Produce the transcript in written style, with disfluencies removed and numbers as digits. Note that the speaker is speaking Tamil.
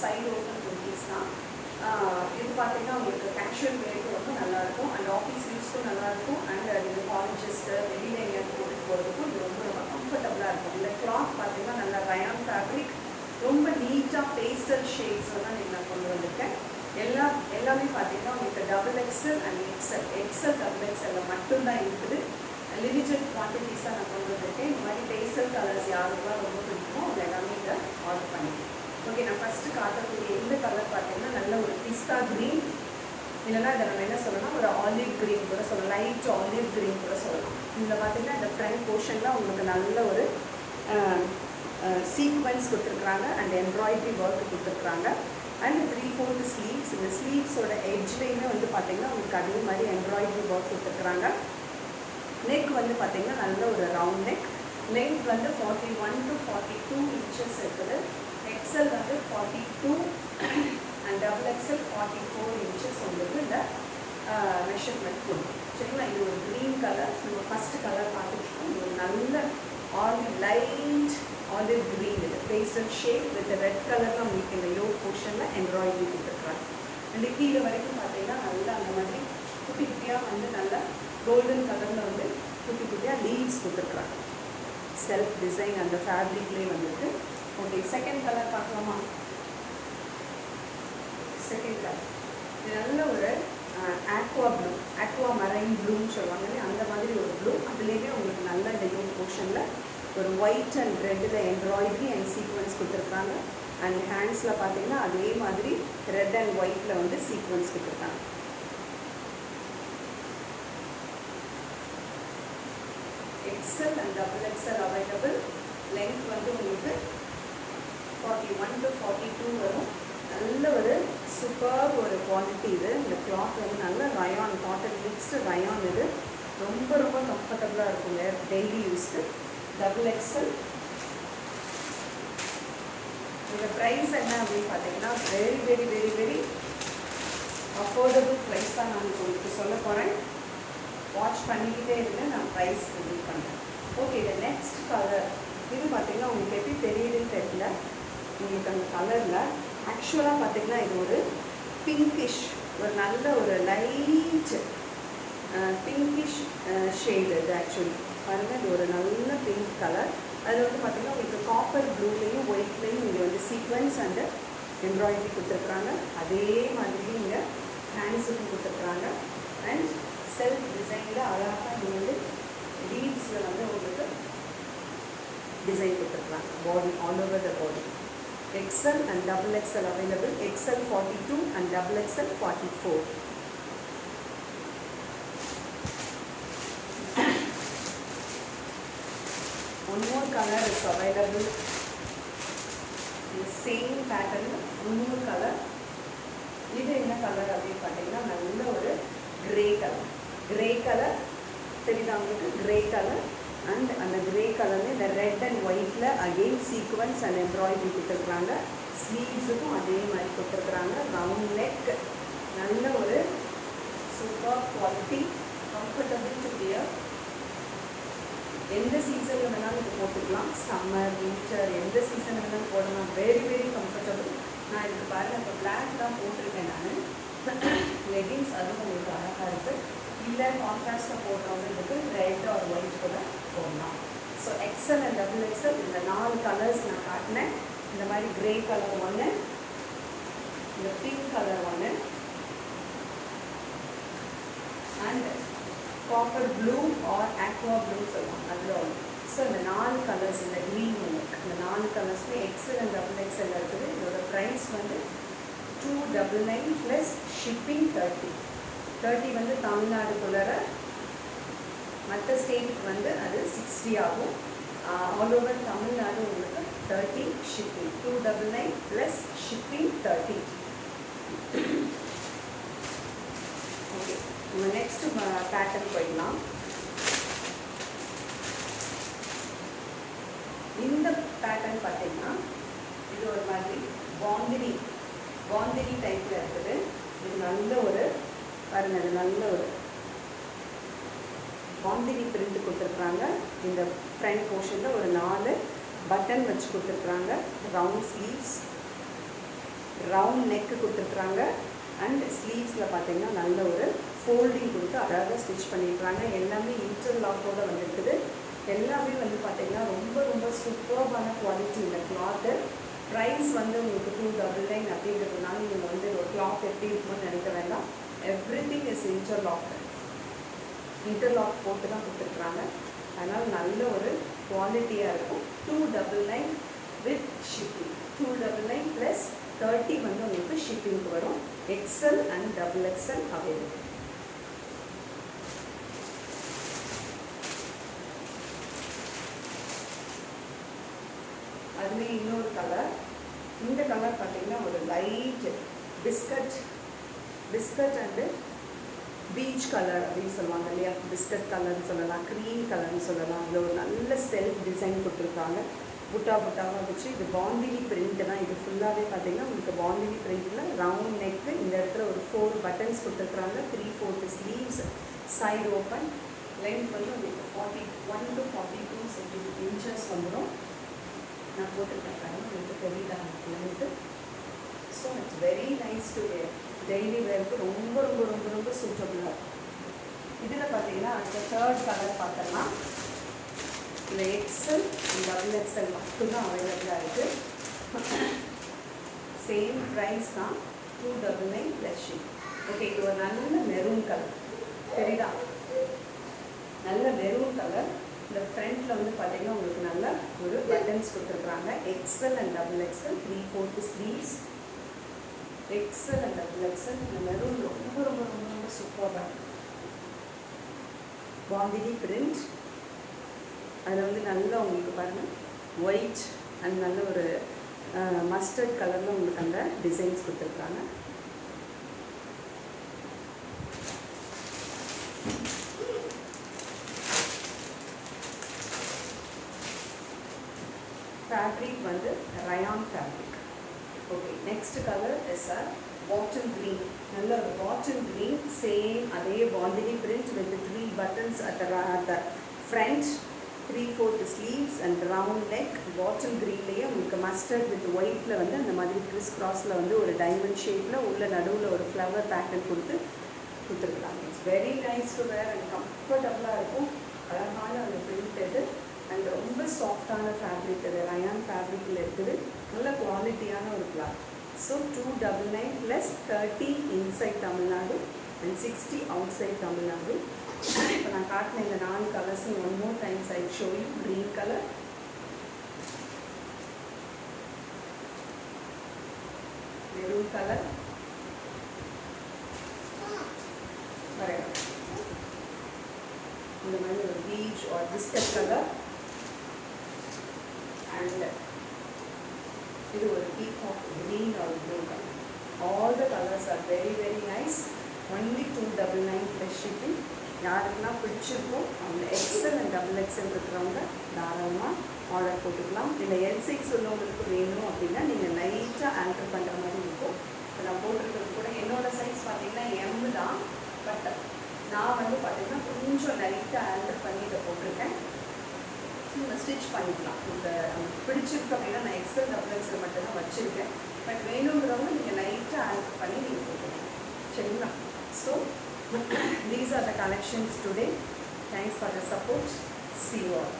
சைடு ஓப்பன் குர்த்திஸ் தான். இது பார்த்தீங்கன்னா உங்களுக்கு கேஷுவல் வேருக்கு ரொம்ப நல்லாயிருக்கும் அண்ட் ஆஃபீஸ் யூஸ்க்கும் நல்லாயிருக்கும் அண்ட் இது காலேஜஸ்க்கு வெளியில் எங்கேயாவது போட்டுட்டு போகிறதுக்கும் இது ரொம்ப ரொம்ப கம்ஃபர்டபுளாக இருக்கும். இந்த கிளாத் பார்த்தீங்கன்னா நல்லா ரயான் ஃபேப்ரிக், ரொம்ப நீட்டாக பேஸ்டல் ஷேட்ஸில் தான் நான் கொண்டு வந்திருக்கேன். எல்லாமே பார்த்தீங்கன்னா உங்களுக்கு XXL அண்ட் XL XXL மட்டும்தான் இருக்குது. லிமிட்டட் குவான்டிட்டிஸ் தான் நான் கொண்டு வந்திருக்கேன். இந்த மாதிரி பேஸ்டல் கலர்ஸ் யாருக்கெல்லாம் ரொம்ப பிடிக்குமோ அவங்க எல்லாமே இதை ஆர்டர் பண்ணிக்கலாம். ஓகே, நான் ஃபஸ்ட்டு காட்டக்கூடிய இந்த கலர் பார்த்தீங்கன்னா நல்ல ஒரு பிஸ்தா க்ரீன், இல்லைன்னா இதை நம்ம என்ன சொல்லலாம், ஒரு ஆலிவ் க்ரீன் கூட சொல்லலாம், லைட் ஆலிவ் க்ரீன் கூட சொல்லலாம். இதில் பார்த்தீங்கன்னா இந்த ஃப்ரண்ட் போர்ஷனில் உங்களுக்கு நல்ல ஒரு சீக்வன்ஸ் கொடுத்துருக்குறாங்க அண்ட் எம்ப்ராய்டரி ஒர்க் கொடுத்துருக்குறாங்க அண்ட் 3/4 ஸ்லீவ்ஸ். இந்த ஸ்லீவ்ஸோட எட்ஜ்லேயுமே வந்து பார்த்திங்கன்னா உங்களுக்கு அதே மாதிரி எம்ப்ராய்டரி ஒர்க் கொடுத்துருக்குறாங்க. நெக் வந்து பார்த்திங்கன்னா நல்ல ஒரு ரவுண்ட் நெக். லென்த் வந்து 41 to 42 inches இருக்குது. XL வந்து 42 அண்ட் XXL 44 inches உங்களுக்கு இந்த மெஷர்மெண்ட் கொடுக்கும். சரிங்களா, இது ஒரு க்ரீன் கலர். நம்ம ஃபஸ்ட்டு கலர் பார்த்துருக்கோம். இது ஒரு நல்ல லைட் ஆலிவ் க்ரீன், இது பேஸ்டல் ஷேட் வித் ரெட் கலரில் உங்களுக்கு இந்த யோக் போர்ஷனில் எம்ப்ராய்டரி கொடுத்துருக்குறாங்க. அண்ட் கீழே வரைக்கும் பார்த்தீங்கன்னா நல்லா அந்த மாதிரி குட்டி குட்டியாக வந்து நல்லா கோல்டன் கலரில் வந்து குட்டி குட்டியாக லீவ்ஸ் கொடுத்துருக்குறாங்க. செல்ஃப் டிசைன் அந்த ஃபேப்ரிக்லேயே வந்துட்டு. ஓகே, செகண்ட் கலர் பார்க்கலாமா? செகண்ட் கலர் இது நல்ல ஒரு ஆக்வா மரைன் ப்ளூன்னு சொல்லுவாங்க, அந்த மாதிரி ஒரு ப்ளூ. அதுலேயுமே உங்களுக்கு நல்ல இந்த யோக் போர்ஷனில் ஒரு ஒயிட் அண்ட் ரெட்டில் எம்ப்ராய்டரி அண்ட் சீக்வன்ஸ் கொடுத்துருக்காங்க. அண்ட் ஹேண்ட்ஸில் பார்த்தீங்கன்னா அதே மாதிரி ரெட் அண்ட் ஒயிட்டில் வந்து சீக்வன்ஸ் கொடுத்துருக்காங்க. XL and XXL available. Length வந்து உங்களுக்கு 41 to 42 வரும். நல்ல ஒரு சூப்பர் ஒரு குவாலிட்டி இது. இந்த கிளாத் வந்து நல்ல ரயான், காட்டன் மிக்ஸ்டு ரயான். இது ரொம்ப ரொம்ப கம்ஃபர்டபுளாக இருக்குங்க டெய்லி யூஸ்க்கு. XXL. இந்த ப்ரைஸ் என்ன அப்படின்னு பார்த்தீங்கன்னா very very very very affordable price தான் நான் உங்களுக்கு சொல்ல போகிறேன். வாட்ச் பண்ணிக்கிட்டே இருங்க, நான் ப்ரைஸ் ரிவீல் பண்ணுறேன். ஓகே, இந்த நெக்ஸ்ட் கலர் இது பார்த்தீங்கன்னா உங்களுக்கு எப்படி தெரியுதுன்னு தெரியல. உங்களுக்கு அந்த கலரில் ஆக்சுவலாக பார்த்தீங்கன்னா இது ஒரு பிங்கிஷ், ஒரு நல்ல ஒரு லைட் பிங்கிஷ் ஷேடு. இது ஆக்சுவலி பாருங்கள், இது ஒரு நல்ல பிங்க் கலர். அதில் வந்து பார்த்திங்கன்னா உங்களுக்கு காப்பர் ப்ளூலேயும் ஒயிட்லேயும் இங்கே வந்து சீக்வன்ஸ் அண்டு எம்ப்ராய்டரி கொடுத்துருக்குறாங்க. அதே மாதிரி இங்கே ஹேண்ட்ஸுக்கும் கொடுத்துருக்குறாங்க. அண்ட் செல்ஃப் டிசைனில் அழகாக இங்கே வந்து லீவ்ஸில் வந்து உங்களுக்கு டிசைன் கொடுத்துருக்குறாங்க. பாடி all over the body. XL and XXL available. XL 42 and XXL 44. One more color is available. The same pattern, one more color. இது என்ன கலர் அப்படின்னு பார்த்தீங்கன்னா நல்ல ஒரு கிரே கலர். கிரே கலர் தெரியுதா உங்களுக்கு? Grey colour. அண்ட் அந்த கிரே கலரில் இந்த ரெட் அண்ட் ஒயிட்டில் அகெயின் சீக்வன்ஸ் அண்ட் எம்ப்ராய்டரி கொடுத்துருக்குறாங்க. ஸ்லீவ்ஸுக்கும் அதே மாதிரி கொடுத்துருக்குறாங்க. ரவுண்ட் நெக், நல்ல ஒரு super quality, comfortable to wear. எந்த சீசனில் வேணாலும் இது போட்டுக்கலாம். சம்மர், வின்டர், எந்த சீசனில் வேணாலும் போடலாம். Very very comfortable. நான் இதுக்கு பாருங்கள், இப்போ பிளாக் தான் போட்டிருக்கேன் நான். லெகின்ஸ் அதுவும் உங்களுக்கு அழகாக இருக்குது. இல்லை கான்ட்ராஸ்ட்டாக போடுறவங்களுக்கு ரெட் ஆர் ஒயிட் கூட போடலாம். ஸோ XL அண்ட் XXL இந்த 4 கலர்ஸ் நான் காட்டினேன். இந்த மாதிரி கிரே கலர் ஒன்று, இந்த பிங்க் கலர் ஒன்று, and copper blue or aqua blue சொல்லுவாங்க, அதில் ஒன்று. ஸோ இந்த 4 கலர்ஸ், இந்த க்ரீன் ஒன்று, இந்த 4 கலர்ஸுமே XL அண்ட் XXL இருக்குது. இதோட ப்ரைஸ் வந்து 299 ப்ளஸ் ஷிப்பிங் 30 வந்து தமிழ்நாடுக்குள்ளார, மற்ற ஸ்டேட்டுக்கு வந்து அது 60 ஆகும். ஆல் ஓவர் தமிழ்நாடு உங்களுக்கு 30 ஷிப்பிங். 299 plus shipping 30. ஓகே, நம்ம நெக்ஸ்ட் பேட்டர்ன் போயிடலாம். இந்த பேட்டர்ன் பார்த்தீங்கன்னா இது ஒரு மாதிரி பாந்தினி டைப்பில் இருக்குது. இது நல்ல ஒரு பாருங்கள், இது நல்ல ஒரு பாந்தினி பிரிண்ட் கொடுத்துருக்குறாங்க. இந்த ஃப்ரண்ட் போர்ஷனில் ஒரு 4 பட்டன் வச்சு கொடுத்துருக்குறாங்க. ரவுண்ட் ஸ்லீவ்ஸ், ரவுண்ட் நெக்கு கொடுத்துருக்குறாங்க. அண்ட் ஸ்லீவ்ஸில் பார்த்தீங்கன்னா நல்ல ஒரு ஃபோல்டிங் கொடுத்து அழகாக ஸ்டிச் பண்ணியிருக்காங்க. எல்லாமே இன்டர்லாக்கோடு வந்துருக்குது. எல்லாமே வந்து பார்த்தீங்கன்னா ரொம்ப ரொம்ப சூப்பர்பான குவாலிட்டி இந்த கிளாத்து. ப்ரைஸ் வந்து உங்களுக்கு 299 அப்படிங்கிறதுனால நீங்கள் வந்து ஒரு கிளாத் எப்படி இருக்கும்னு நினைக்க வேண்டாம். எவ்ரிதிங் இஸ் இன்டர்லாக் போட்டு தான் கொடுத்துருக்குறாங்க. அதனால் நல்ல ஒரு குவாலிட்டியாக இருக்கும். 299 வித் ஷிப்பிங். 299 ப்ளஸ் 30 வந்து உங்களுக்கு ஷிப்பிங்க்கு வரும். XL and XXL available. அதுலேயே இன்னொரு கலர். இந்த கலர் பார்த்தீங்கன்னா ஒரு light biscuit and peach colour அப்படின்னு சொல்லுவாங்க இல்லையா. பிஸ்கட் கலர்னு சொல்லலாம், க்ரீம் கலர்னு சொல்லலாம். அதில் ஒரு நல்ல செல்ஃப் டிசைன் கொடுத்துருக்காங்க. புட்டாவாக வச்சு இது பாந்தினி பிரிண்ட் தான். இது ஃபுல்லாகவே பார்த்தீங்கன்னா உங்களுக்கு பாந்தினி பிரிண்டில் ரவுண்ட் நெக்கு, இந்த இடத்துல ஒரு 4 பட்டன்ஸ் கொடுத்துருக்குறாங்க. 3/4 ஸ்லீவ்ஸ், சைடு ஓப்பன். லென்த் வந்து உங்களுக்கு 41 to 42 இன்ச்சஸ் வந்துடும். நான் போட்டுருக்கேன் உங்களுக்கு தெரியுதா length. So it's very nice to wear. Daily வேருக்கு ரொம்ப ரொம்ப ரொம்ப ரொம்ப சூட்டபுளாக. இதில் பார்த்தீங்கன்னா அடுத்த 3rd கலர் பார்த்தோம்னா இந்த XL XXL மட்டும்தான் அவைலபிளாக இருக்குது. சேம் ப்ரைஸ் தான், 299 ப்ளஸ் ஷிப். ஓகே, இது ஒரு நல்ல மெரூன் கலர் தெரியுதா, நல்ல மெரூன் கலர். இந்த ஃப்ரண்ட்டில் வந்து பார்த்தீங்கன்னா உங்களுக்கு நல்ல ஒரு பட்டன்ஸ் கொடுத்துருக்குறாங்க. XL and XXL 3/4 sleeves. XL and XXL. இந்த மெரூன் ரொம்ப ரொம்ப ரொம்ப ரொம்ப சூப்பராக பாந்தினி பிரிண்ட். அதில் வந்து நல்லா உங்களுக்கு பாருங்கள் ஒயிட் அண்ட் நல்ல ஒரு மஸ்டர்ட் கலரில் உங்களுக்கு அந்த டிசைன்ஸ் கொடுத்துருக்காங்க. ஃபேப்ரிக் வந்து rayon fabric. Okay, next colour is bottle green. நல்ல ஒரு பாட்டில் க்ரீன். சேம் அதே bandhani print with 3 buttons at the front, 3/4 sleeves and round neck. Bottle க்ரீன்லேயே உங்களுக்கு மஸ்டர்ட் வித் ஒயிட்டில் வந்து அந்த மாதிரி கிறிஸ் கிராஸில் வந்து ஒரு டைமண்ட் ஷேப்பில் உள்ள நடுவில் ஒரு ஃப்ளவர் பேட்டர்ன் கொடுத்துருக்குறாங்க. It's very nice to wear and கம்ஃபர்டபுளாக இருக்கும். அழகான அந்த பிரிண்ட் இது அண்ட் ரொம்ப சாஃப்டான ஃபேப்ரிக். இது ரயான் ஃபேப்ரிக்கில் இருக்குது. நல்ல குவாலிட்டியான ஒரு cloth. So 299 plus 30 inside Tamil Nadu and 60 outside Tamil Nadu. இப்போ நான் காட்டின இந்த 4 கலர்ஸும் one more times I show you. Green colour, maroon colour, இந்த மாதிரி ஒரு peach or biscuit colour, and இது ஒரு peacock green or blue color. All the colors are very very nice. Only 299 plus shipping. யாருக்குன்னா பிடிச்சிருக்கும் அவங்க XL and XXL இருக்கிறவங்க தாராளமாக ஆர்டர் போட்டுக்கலாம். இல்லை L6 உள்ளவங்களுக்கு வேணும் அப்படின்னா நீங்கள் லைட்டாக ஆல்டர் பண்ணுற மாதிரி இருக்கும். இப்போ நான் போட்டிருக்கிறது கூட என்னோடய சைஸ் பார்த்தீங்கன்னா M தான். பட் நான் வந்து பார்த்தீங்கன்னா கொஞ்சம் லைட்டாக ஆல்டர் பண்ணி இதை போட்டிருக்கேன். நம்ம ஸ்டிச் பண்ணிக்கலாம். இந்த பிடிச்சிருக்கு அப்படின்னா நான் XL XXL மட்டும்தான் வச்சுருக்கேன். பட் வேணுங்கிறவங்க நீங்கள் லைட்டாக ஆல்டர் பண்ணி நீங்கள் போட்டுக்கலாம். சரிங்களா? So these are the collections today. Thanks for the support. See you all.